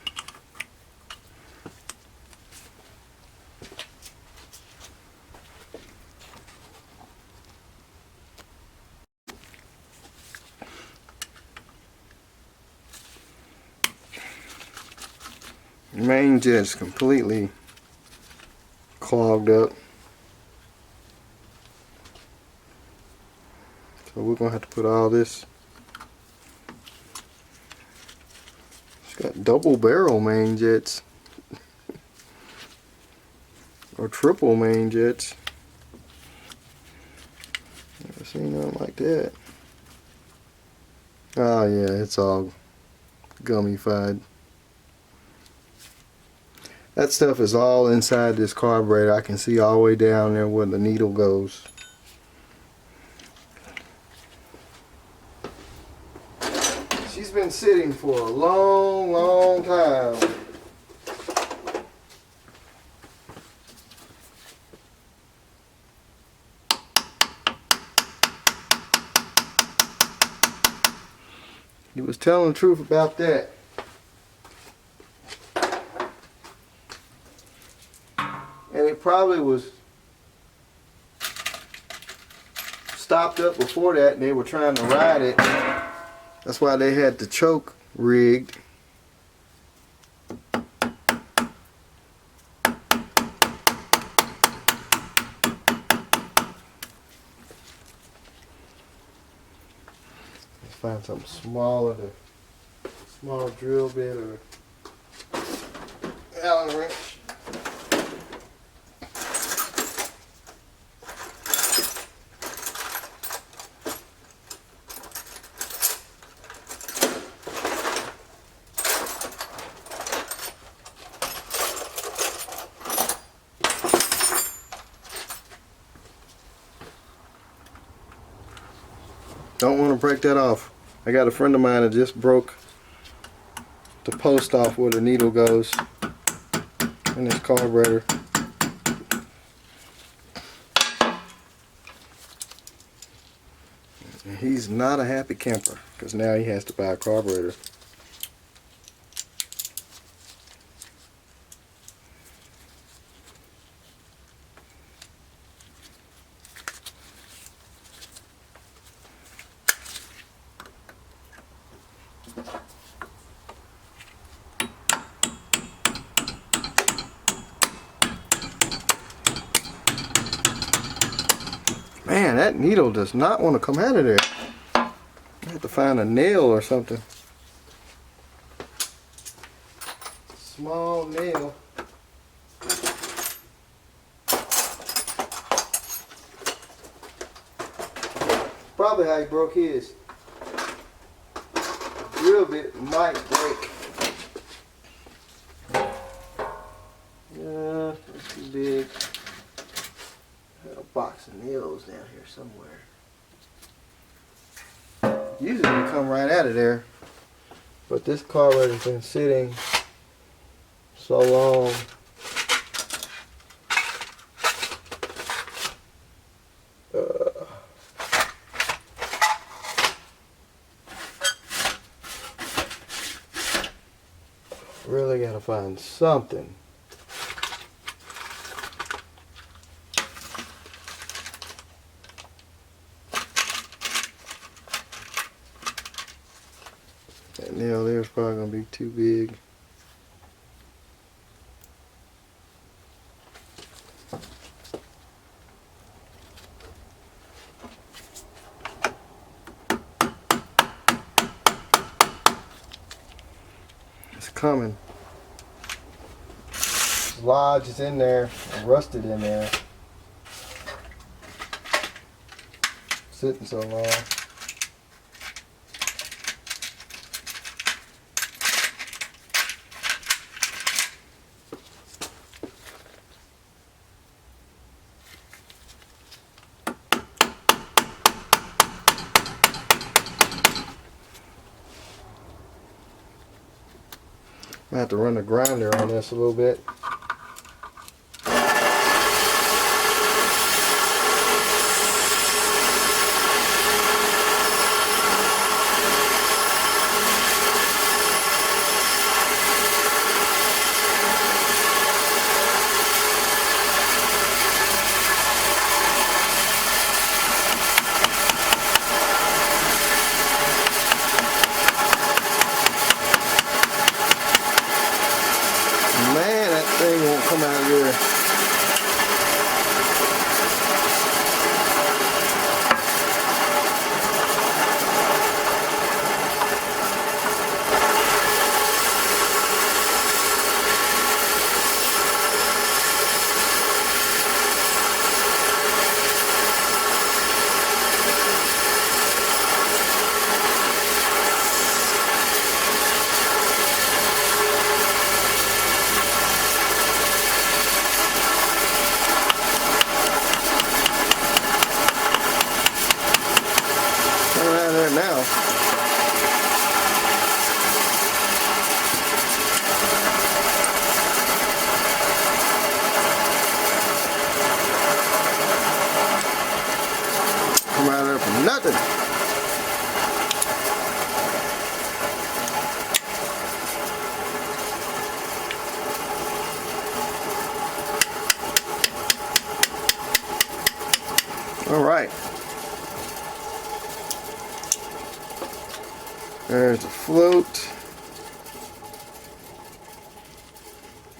The main jet's completely clogged up. So we're gonna have to put all this. It's got double barrel main jets. Or triple main jets. Never seen nothing like that. Oh yeah, it's all gummified. That stuff is all inside this carburetor. I can see all the way down there where the needle goes. She's been sitting for a long, long time. telling the truth about that. And it probably was stopped up before that and they were trying to ride it. That's why they had the choke rigged. Let's find something smaller, small drill bit or Allen wrench. Don't want to break that off. I got a friend of mine that just broke the post off where the needle goes in his carburetor. And he's not a happy camper because now he has to buy a carburetor. Man, that needle does not want to come out of there. I have to find a nail or something. Small nail. Probably how he broke his. Drill bit might break. Yeah, that's too big. A box of nails down here somewhere. Usually they come right out of there, but this carburetor's been sitting so long. Really gotta find something. That nail there is probably going to be too big. It's coming. It's lodged, it's in there, rusted in there. Sitting so long. I have to run the grinder on this a little bit. Thing won't come out of there. Now. Come out of there for nothing. There's a float.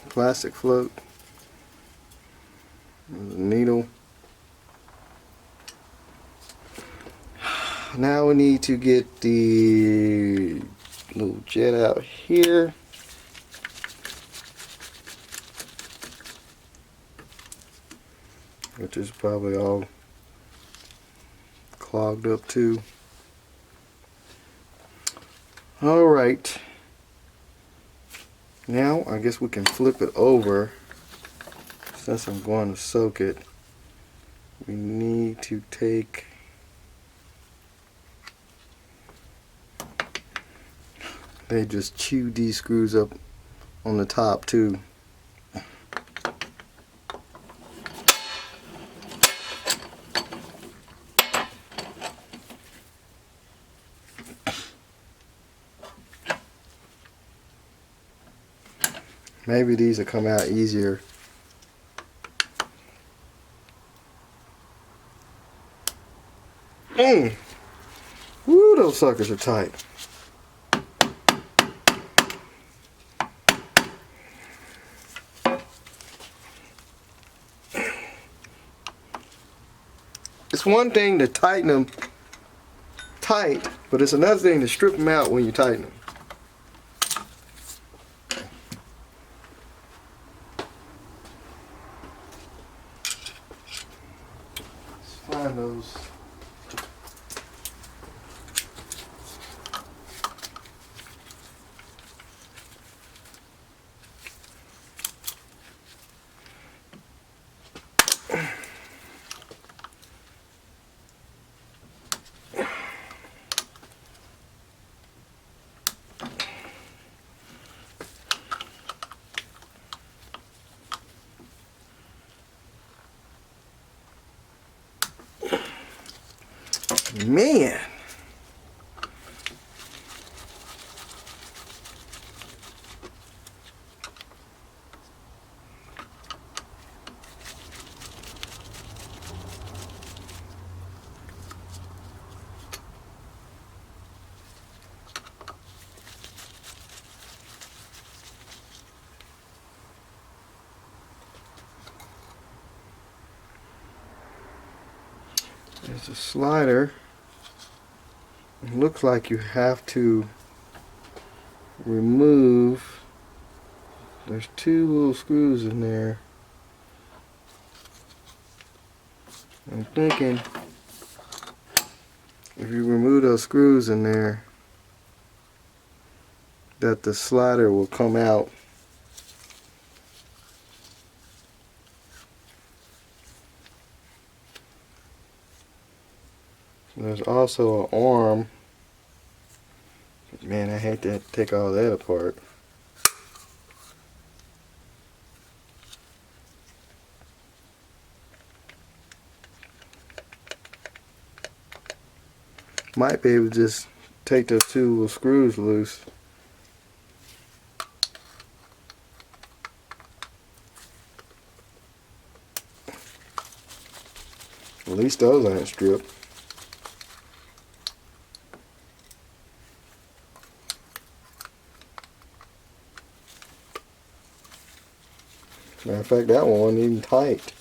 Plastic float. There's a needle. Now we need to get the little jet out here. Which is probably all clogged up too. Alright. Now I guess we can flip it over. Since I'm going to soak it, we need to take they just chewed these screws up on the top too. Maybe these will come out easier. Woo, those suckers are tight. It's one thing to tighten them tight, but it's another thing to strip them out when you tighten them. Let's find those. Man. There's a slider. It looks like you have to remove, there's two little screws in there. I'm thinking if you remove those screws in there that the slider will come out. There's also an arm. Man, I hate to take all that apart. Might be able to just take those two little screws loose. At least those aren't stripped. Matter of fact, that one wasn't even tight.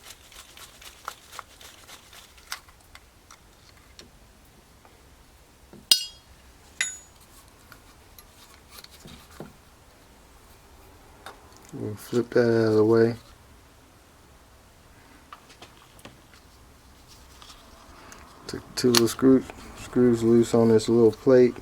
We'll flip that out of the way. Took two little screws loose on this little plate.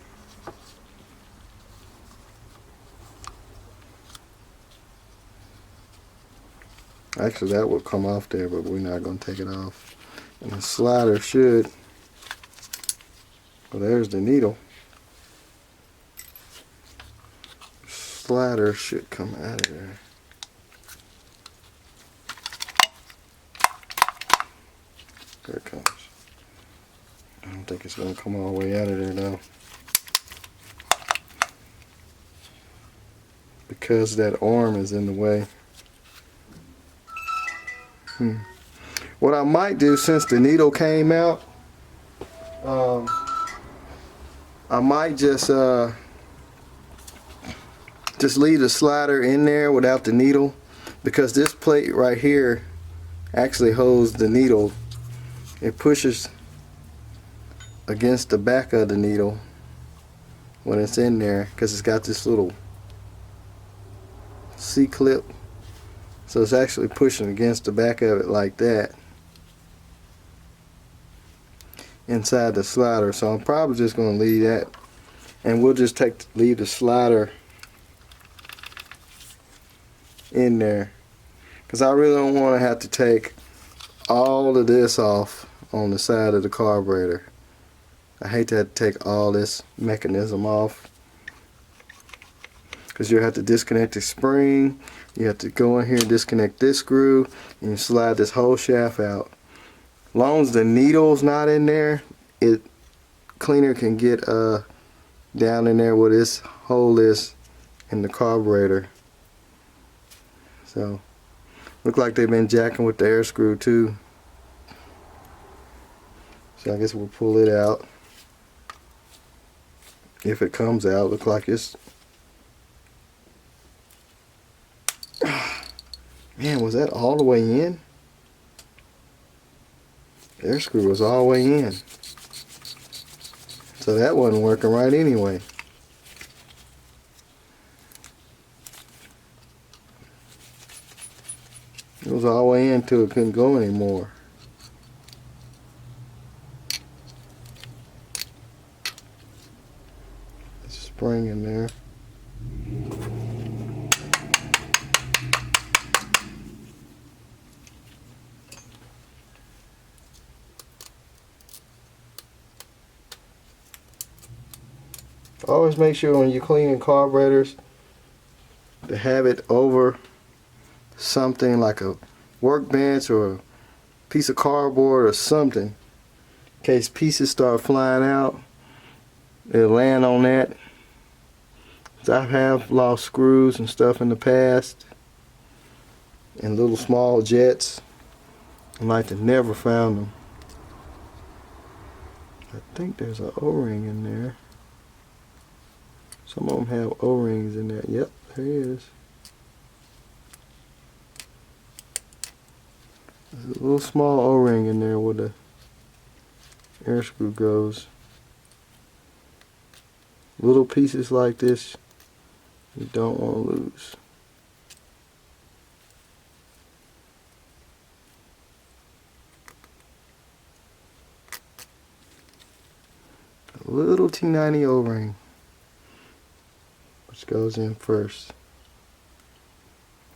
Actually, that will come off there, but we're not going to take it off. And the slider should. Well, there's the needle. Slider should come out of there. There it comes. I don't think it's going to come all the way out of there though, because that arm is in the way. What I might do, since the needle came out, I might just leave the slider in there without the needle, because this plate right here actually holds the needle. It pushes against the back of the needle when it's in there, because it's got this little C-clip, so it's actually pushing against the back of it like that inside the slider. So I'm probably just going to leave that, and we'll just leave the slider in there, because I really don't want to have to take all of this off on the side of the carburetor. I hate to have to take all this mechanism off, because you have to disconnect the spring, you have to go in here and disconnect this screw, and you slide this whole shaft out. As long as the needle's not in there, cleaner can get down in there where this hole is in the carburetor. So look like they've been jacking with the air screw too. So I guess we'll pull it out. If it comes out, look like it's, man, was that all the way in? The air screw was all the way in. So that wasn't working right anyway. It was all the way in till it couldn't go anymore. There's a spring in there. Always make sure when you're cleaning carburetors to have it over something like a workbench or a piece of cardboard or something, in case pieces start flying out. It'll land on that. I have lost screws and stuff in the past, and little small jets. I like to never found them. I think there's an O-ring in there. Some of them have O-rings in there. Yep, there is. There's a little small O-ring in there where the air screw goes. Little pieces like this you don't want to lose. A little T90 O-ring, which goes in first.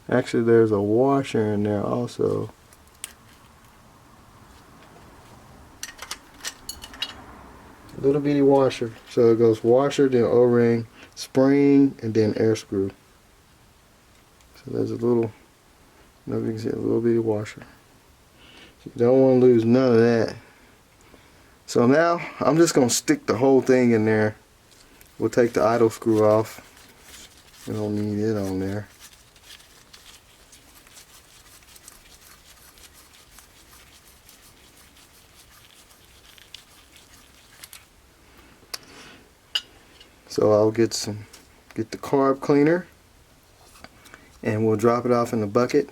Actually, there's a washer in there also. Little bitty washer. So it goes washer, then O-ring, spring, and then air screw. So there's a little, you can see a little bitty washer. So you don't want to lose none of that. So now I'm just going to stick the whole thing in there. We'll take the idle screw off. We don't need it on there. So I'll get the carb cleaner, and we'll drop it off in the bucket.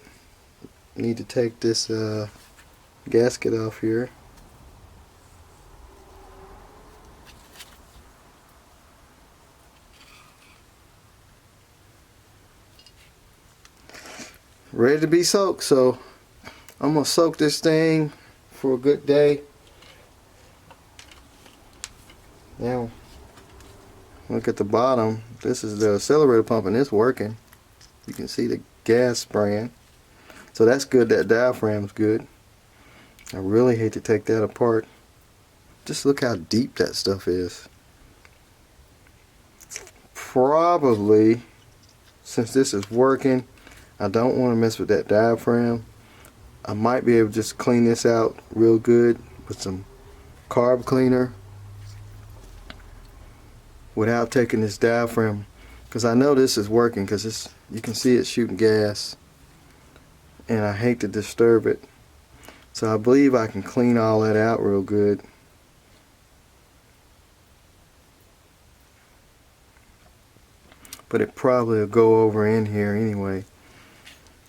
Need to take this gasket off here. Ready to be soaked, so I'm gonna soak this thing for a good day. Now look at the bottom. This is the accelerator pump, and it's working. You can see the gas spraying, so that's good. That diaphragm's good. I really hate to take that apart. Just look how deep that stuff is. Probably, since this is working, I don't want to mess with that diaphragm. I might be able to just clean this out real good with some carb cleaner without taking this diaphragm, because I know this is working, because you can see it shooting gas, and I hate to disturb it. So I believe I can clean all that out real good. but it probably will go over in here anyway.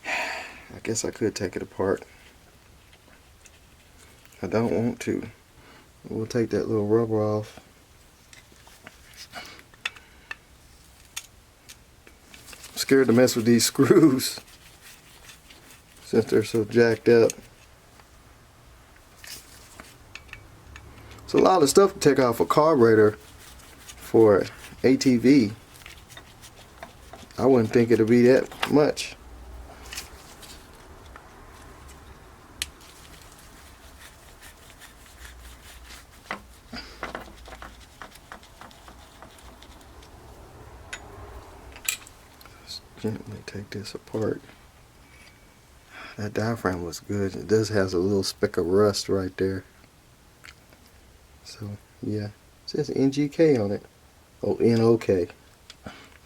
I guess I could take it apart. I don't want to. We'll take that little rubber off. I'm scared to mess with these screws since they're so jacked up. It's a lot of stuff to take off a carburetor for ATV. I wouldn't think it'd be that much. Just gently take this apart. That diaphragm looks good. It does have a little speck of rust right there. So yeah, it says NGK on it. Oh, NOK.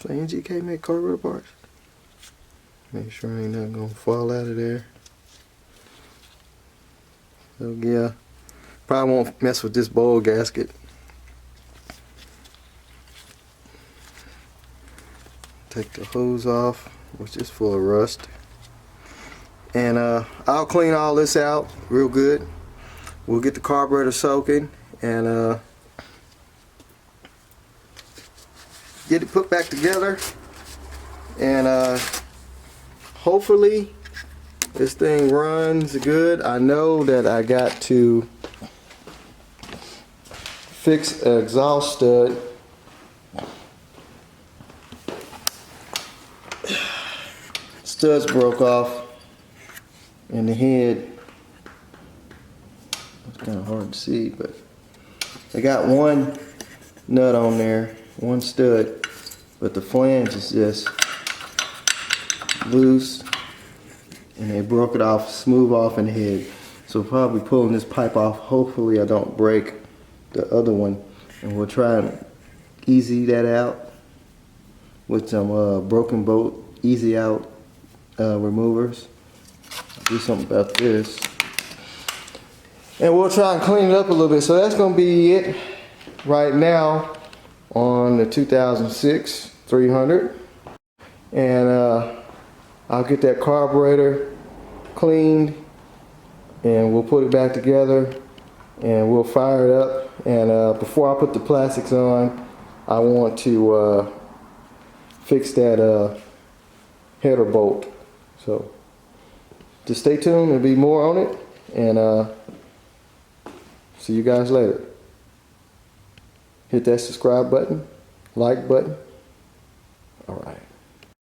So NGK make carburetor parts. Make sure ain't nothing gonna fall out of there. So yeah, probably won't mess with this bowl gasket. Take the hose off, which is full of rust. And I'll clean all this out real good. We'll get the carburetor soaking and get it put back together. And hopefully this thing runs good. I know that I got to fix an exhaust stud. Studs broke off in the head. It's kind of hard to see, but I got one nut on there, one stud, but the flange is just loose and they broke it off, smooth off in the head. So probably pulling this pipe off, hopefully I don't break the other one, and we'll try and easy that out with some broken bolt easy out removers. Do something about this, and we'll try and clean it up a little bit. So that's gonna be it right now on the 2006 300, and I'll get that carburetor cleaned and we'll put it back together and we'll fire it up. And before I put the plastics on, I want to fix that header bolt. So just stay tuned, there'll be more on it, and see you guys later. Hit that subscribe button, like button. All right.